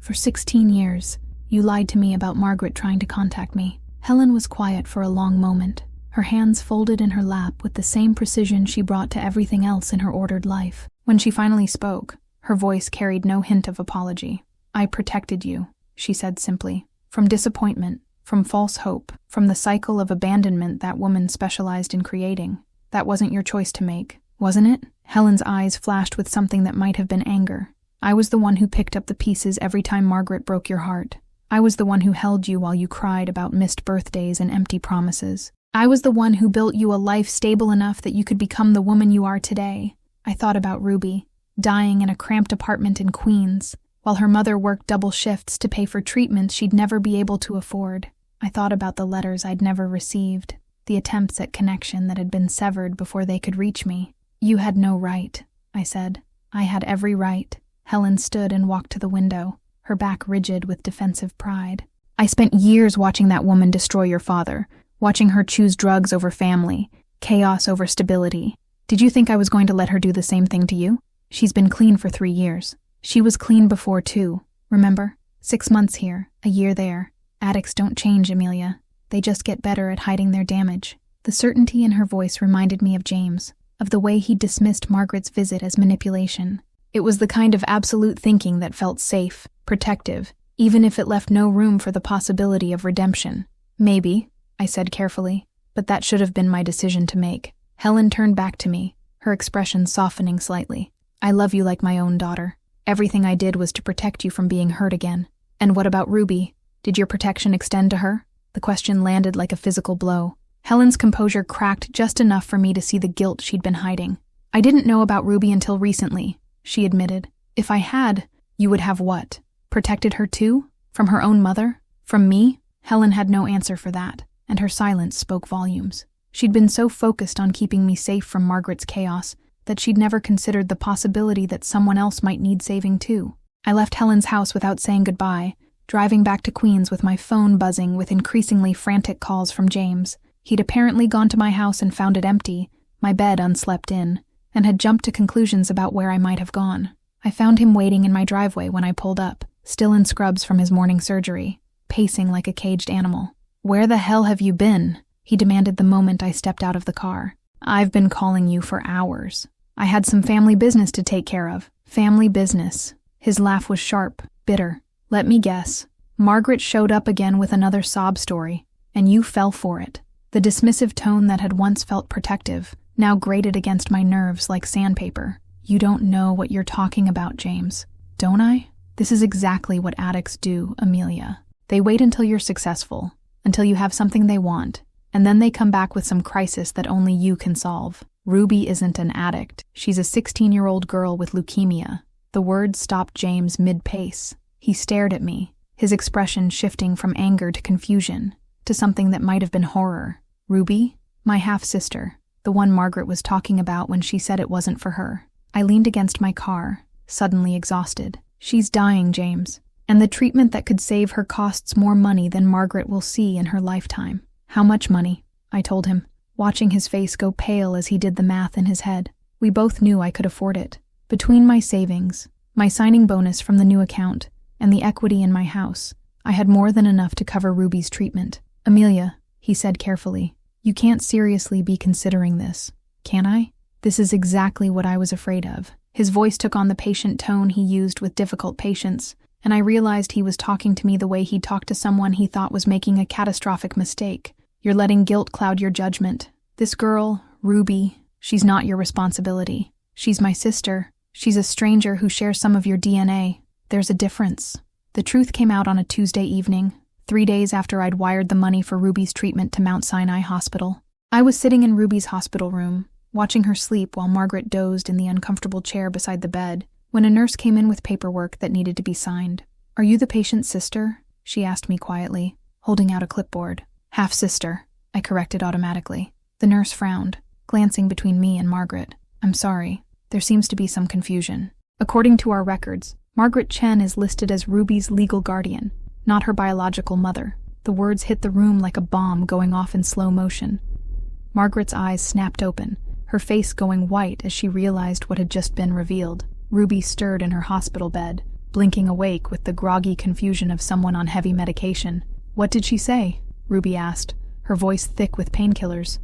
"For 16 years, you lied to me about Margaret trying to contact me." Helen was quiet for a long moment, her hands folded in her lap with the same precision she brought to everything else in her ordered life. When she finally spoke, her voice carried no hint of apology. "I protected you," she said simply, "from disappointment, from false hope, from the cycle of abandonment that woman specialized in creating. That wasn't your choice to make, wasn't it?" Helen's eyes flashed with something that might have been anger. "I was the one who picked up the pieces every time Margaret broke your heart. I was the one who held you while you cried about missed birthdays and empty promises. I was the one who built you a life stable enough that you could become the woman you are today." I thought about Ruby, dying in a cramped apartment in Queens, while her mother worked double shifts to pay for treatments she'd never be able to afford. I thought about the letters I'd never received, the attempts at connection that had been severed before they could reach me. "You had no right," I said. "I had every right." Helen stood and walked to the window, her back rigid with defensive pride. "I spent years watching that woman destroy your father, watching her choose drugs over family, chaos over stability. Did you think I was going to let her do the same thing to you? She's been clean for 3 years. She was clean before too, remember? 6 months here, a year there. Addicts don't change, Amelia. They just get better at hiding their damage." The certainty in her voice reminded me of James, of the way he dismissed Margaret's visit as manipulation. It was the kind of absolute thinking that felt safe, protective, even if it left no room for the possibility of redemption. "Maybe," I said carefully, "but that should have been my decision to make." Helen turned back to me, her expression softening slightly. "I love you like my own daughter. Everything I did was to protect you from being hurt again. And what about Ruby? Did your protection extend to her?" The question landed like a physical blow. Helen's composure cracked just enough for me to see the guilt she'd been hiding. "I didn't know about Ruby until recently," she admitted. "If I had, you would have what? Protected her too? From her own mother? From me?" Helen had no answer for that, and her silence spoke volumes. She'd been so focused on keeping me safe from Margaret's chaos that she'd never considered the possibility that someone else might need saving too. I left Helen's house without saying goodbye, driving back to Queens with my phone buzzing with increasingly frantic calls from James. He'd apparently gone to my house and found it empty, my bed unslept in, and had jumped to conclusions about where I might have gone. I found him waiting in my driveway when I pulled up, still in scrubs from his morning surgery, pacing like a caged animal. "Where the hell have you been?" he demanded the moment I stepped out of the car. "I've been calling you for hours. I had some family business to take care of." "Family business." His laugh was sharp, bitter. "Let me guess. Margaret showed up again with another sob story, and you fell for it." The dismissive tone that had once felt protective now grated against my nerves like sandpaper. "You don't know what you're talking about, James." "Don't I? This is exactly what addicts do, Amelia. They wait until you're successful, until you have something they want, and then they come back with some crisis that only you can solve. Ruby isn't an addict. She's a 16-year-old girl with leukemia." The words stopped James mid-pace. He stared at me, his expression shifting from anger to confusion, to something that might have been horror. "Ruby? My half-sister, the one Margaret was talking about when she said it wasn't for her." I leaned against my car, suddenly exhausted. "She's dying, James, and the treatment that could save her costs more money than Margaret will see in her lifetime." "How much money?" I told him, watching his face go pale as he did the math in his head. We both knew I could afford it. Between my savings, my signing bonus from the new account, and the equity in my house, I had more than enough to cover Ruby's treatment. "Amelia," he said carefully, "you can't seriously be considering this, can I? This is exactly what I was afraid of." His voice took on the patient tone he used with difficult patients, and I realized he was talking to me the way he'd talk to someone he thought was making a catastrophic mistake. "You're letting guilt cloud your judgment. This girl, Ruby, she's not your responsibility. She's my sister. She's a stranger who shares some of your DNA. There's a difference." The truth came out on a Tuesday evening, 3 days after I'd wired the money for Ruby's treatment to Mount Sinai Hospital. I was sitting in Ruby's hospital room, watching her sleep while Margaret dozed in the uncomfortable chair beside the bed, when a nurse came in with paperwork that needed to be signed. "Are you the patient's sister?" she asked me quietly, holding out a clipboard. "Half-sister," I corrected automatically. The nurse frowned, glancing between me and Margaret. "I'm sorry. There seems to be some confusion. According to our records, Margaret Chen is listed as Ruby's legal guardian, not her biological mother." The words hit the room like a bomb going off in slow motion. Margaret's eyes snapped open, her face going white as she realized what had just been revealed. Ruby stirred in her hospital bed, blinking awake with the groggy confusion of someone on heavy medication. "What did she say?" Ruby asked, her voice thick with painkillers.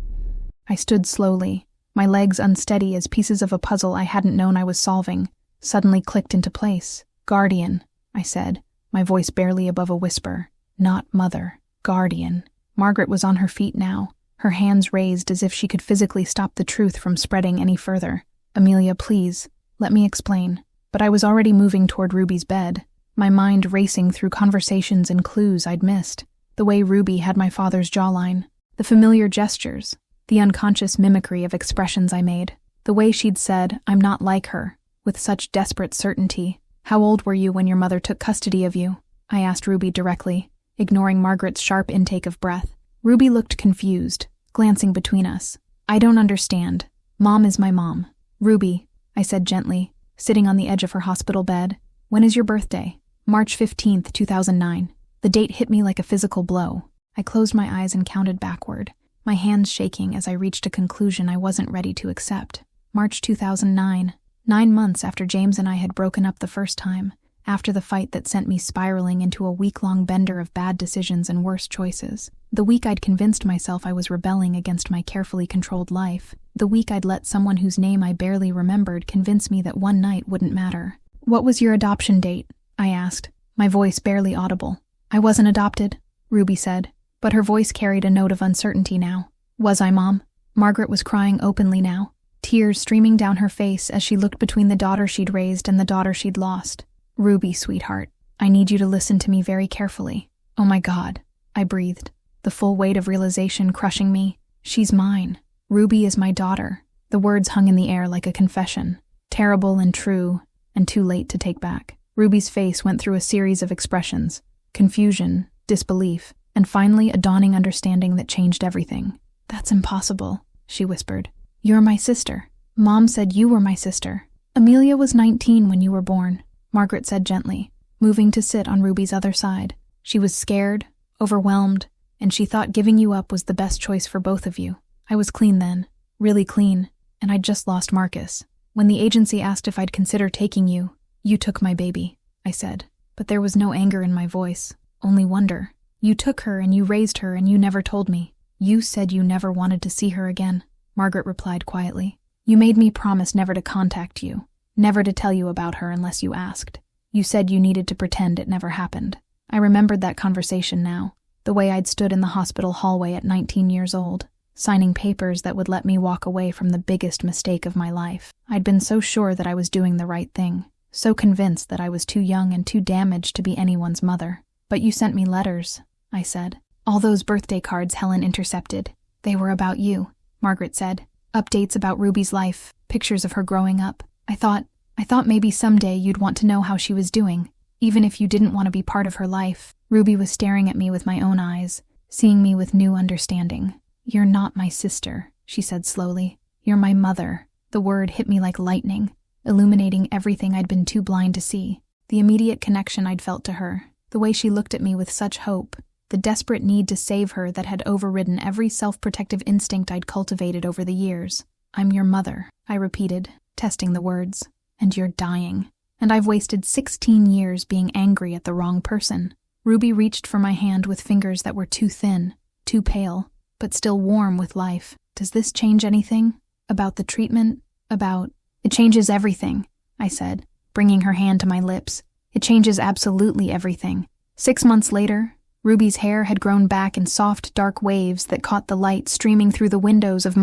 I stood slowly, my legs unsteady as pieces of a puzzle I hadn't known I was solving suddenly clicked into place. "Guardian," I said, my voice barely above a whisper. "Not mother. Guardian." Margaret was on her feet now, her hands raised as if she could physically stop the truth from spreading any further. "Amelia, please, let me explain." But I was already moving toward Ruby's bed, my mind racing through conversations and clues I'd missed. The way Ruby had my father's jawline, the familiar gestures, the unconscious mimicry of expressions I made, the way she'd said, "I'm not like her," with such desperate certainty, How old were you when your mother took custody of you? I asked Ruby directly, ignoring Margaret's sharp intake of breath. Ruby looked confused, glancing between us. I don't understand. Mom is my mom. Ruby, I said gently, sitting on the edge of her hospital bed. When is your birthday? March 15th, 2009. The date hit me like a physical blow. I closed my eyes and counted backward, my hands shaking as I reached a conclusion I wasn't ready to accept. March 2009, 9 months after James and I had broken up the first time, after the fight that sent me spiraling into a week-long bender of bad decisions and worse choices. The week I'd convinced myself I was rebelling against my carefully controlled life. The week I'd let someone whose name I barely remembered convince me that one night wouldn't matter. What was your adoption date? I asked, my voice barely audible. I wasn't adopted, Ruby said, but her voice carried a note of uncertainty now. Was I, Mom? Margaret was crying openly now, tears streaming down her face as she looked between the daughter she'd raised and the daughter she'd lost. Ruby, sweetheart, I need you to listen to me very carefully. Oh my God, I breathed, the full weight of realization crushing me. She's mine. Ruby is my daughter. The words hung in the air like a confession, terrible and true, and too late to take back. Ruby's face went through a series of expressions, confusion, disbelief, and finally a dawning understanding that changed everything. That's impossible, she whispered. You're my sister. Mom said you were my sister. Amelia was 19 when you were born, Margaret said gently, moving to sit on Ruby's other side. She was scared, overwhelmed, and she thought giving you up was the best choice for both of you. I was clean then, really clean, and I'd just lost Marcus. When the agency asked if I'd consider taking you, you took my baby, I said, but there was no anger in my voice, only wonder. You took her and you raised her and you never told me. You said you never wanted to see her again, Margaret replied quietly. You made me promise never to contact you, never to tell you about her unless you asked. You said you needed to pretend it never happened. I remembered that conversation now, the way I'd stood in the hospital hallway at 19 years old, signing papers that would let me walk away from the biggest mistake of my life. I'd been so sure that I was doing the right thing, so convinced that I was too young and too damaged to be anyone's mother. But you sent me letters, I said. All those birthday cards Helen intercepted. They were about you, Margaret said. Updates about Ruby's life, pictures of her growing up. I thought maybe someday you'd want to know how she was doing, even if you didn't want to be part of her life. Ruby was staring at me with my own eyes, seeing me with new understanding. You're not my sister, she said slowly. You're my mother. The word hit me like lightning, illuminating everything I'd been too blind to see. The immediate connection I'd felt to her, the way she looked at me with such hope, the desperate need to save her that had overridden every self-protective instinct I'd cultivated over the years. I'm your mother, I repeated, testing the words. And you're dying. And I've wasted 16 years being angry at the wrong person. Ruby reached for my hand with fingers that were too thin, too pale, but still warm with life. Does this change anything? About the treatment? It changes everything, I said, bringing her hand to my lips. It changes absolutely everything. 6 months later, Ruby's hair had grown back in soft, dark waves that caught the light streaming through the windows of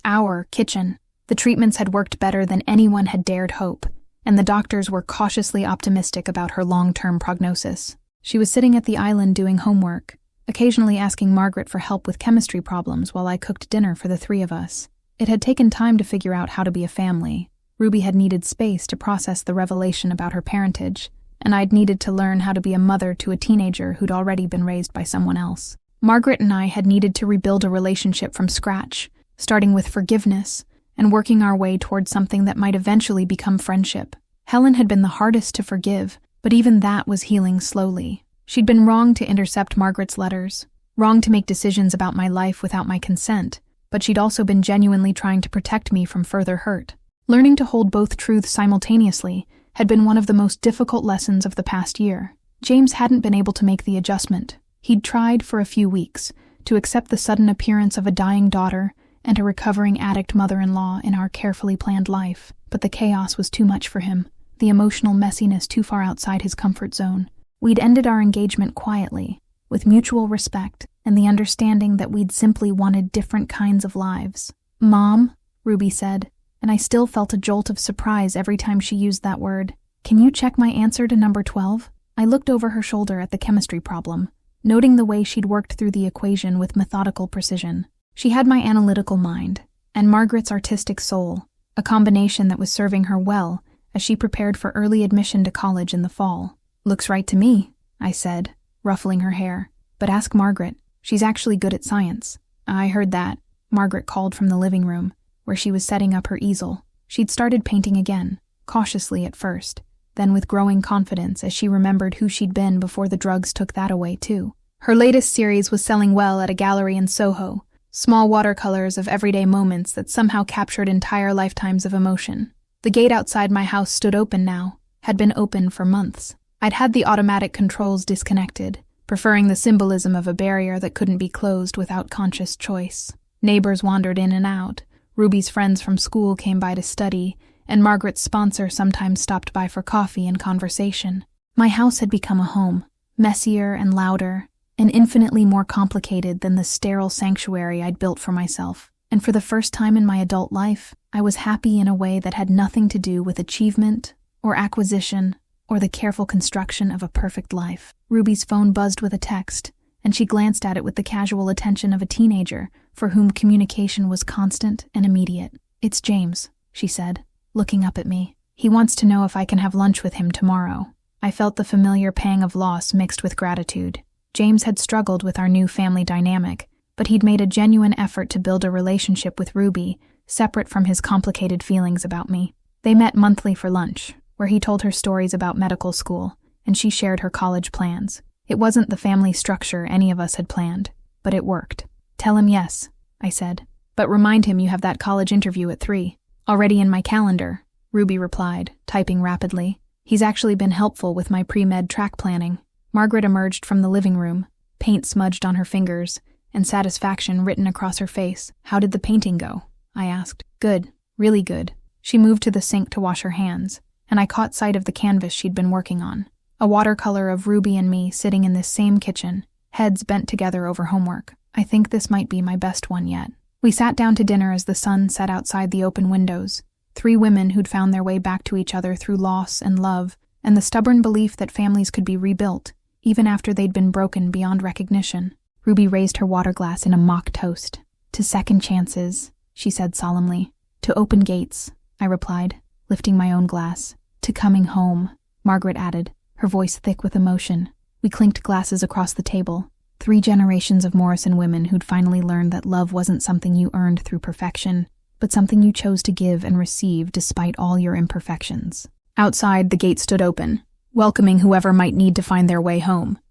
our kitchen. The treatments had worked better than anyone had dared hope, and the doctors were cautiously optimistic about her long-term prognosis. She was sitting at the island doing homework, occasionally asking Margaret for help with chemistry problems while I cooked dinner for the three of us. It had taken time to figure out how to be a family. Ruby had needed space to process the revelation about her parentage, and I'd needed to learn how to be a mother to a teenager who'd already been raised by someone else. Margaret and I had needed to rebuild a relationship from scratch, starting with forgiveness, and working our way towards something that might eventually become friendship. Helen had been the hardest to forgive, but even that was healing slowly. She'd been wrong to intercept Margaret's letters, wrong to make decisions about my life without my consent, but she'd also been genuinely trying to protect me from further hurt. Learning to hold both truths simultaneously had been one of the most difficult lessons of the past year. James hadn't been able to make the adjustment. He'd tried for a few weeks to accept the sudden appearance of a dying daughter and a recovering addict mother-in-law in our carefully planned life, but the chaos was too much for him, the emotional messiness too far outside his comfort zone. We'd ended our engagement quietly, with mutual respect and the understanding that we'd simply wanted different kinds of lives. Mom, Ruby said, and I still felt a jolt of surprise every time she used that word. Can you check my answer to number 12? I looked over her shoulder at the chemistry problem, noting the way she'd worked through the equation with methodical precision. She had my analytical mind, and Margaret's artistic soul, a combination that was serving her well as she prepared for early admission to college in the fall. "Looks right to me," I said, ruffling her hair. "But ask Margaret. She's actually good at science." "I heard that," Margaret called from the living room, where she was setting up her easel. She'd started painting again, cautiously at first, then with growing confidence as she remembered who she'd been before the drugs took that away too. Her latest series was selling well at a gallery in Soho, small watercolors of everyday moments that somehow captured entire lifetimes of emotion. The gate outside my house stood open now, had been open for months. I'd had the automatic controls disconnected, preferring the symbolism of a barrier that couldn't be closed without conscious choice. Neighbors wandered in and out, Ruby's friends from school came by to study, and Margaret's sponsor sometimes stopped by for coffee and conversation. My house had become a home, messier and louder, and infinitely more complicated than the sterile sanctuary I'd built for myself. And for the first time in my adult life, I was happy in a way that had nothing to do with achievement or acquisition or the careful construction of a perfect life. Ruby's phone buzzed with a text, and she glanced at it with the casual attention of a teenager for whom communication was constant and immediate. "It's James," she said, looking up at me. "He wants to know if I can have lunch with him tomorrow." I felt the familiar pang of loss mixed with gratitude. James had struggled with our new family dynamic, but he'd made a genuine effort to build a relationship with Ruby, separate from his complicated feelings about me. They met monthly for lunch, where he told her stories about medical school, and she shared her college plans. It wasn't the family structure any of us had planned, but it worked. "Tell him yes," I said. "But remind him you have that college interview at 3. "Already in my calendar," Ruby replied, typing rapidly. "He's actually been helpful with my pre-med track planning." Margaret emerged from the living room, paint smudged on her fingers, and satisfaction written across her face. "How did the painting go?" I asked. "Good, really good." She moved to the sink to wash her hands, and I caught sight of the canvas she'd been working on. A watercolor of Ruby and me sitting in this same kitchen, heads bent together over homework. I think this might be my best one yet. We sat down to dinner as the sun set outside the open windows. 3 women who'd found their way back to each other through loss and love, and the stubborn belief that families could be rebuilt, even after they'd been broken beyond recognition. Ruby raised her water glass in a mock toast. "To second chances," she said solemnly. "To open gates," I replied, lifting my own glass. "To coming home," Margaret added, her voice thick with emotion. We clinked glasses across the table. 3 generations of Morrison women who'd finally learned that love wasn't something you earned through perfection, but something you chose to give and receive despite all your imperfections. Outside, the gate stood open, welcoming whoever might need to find their way home.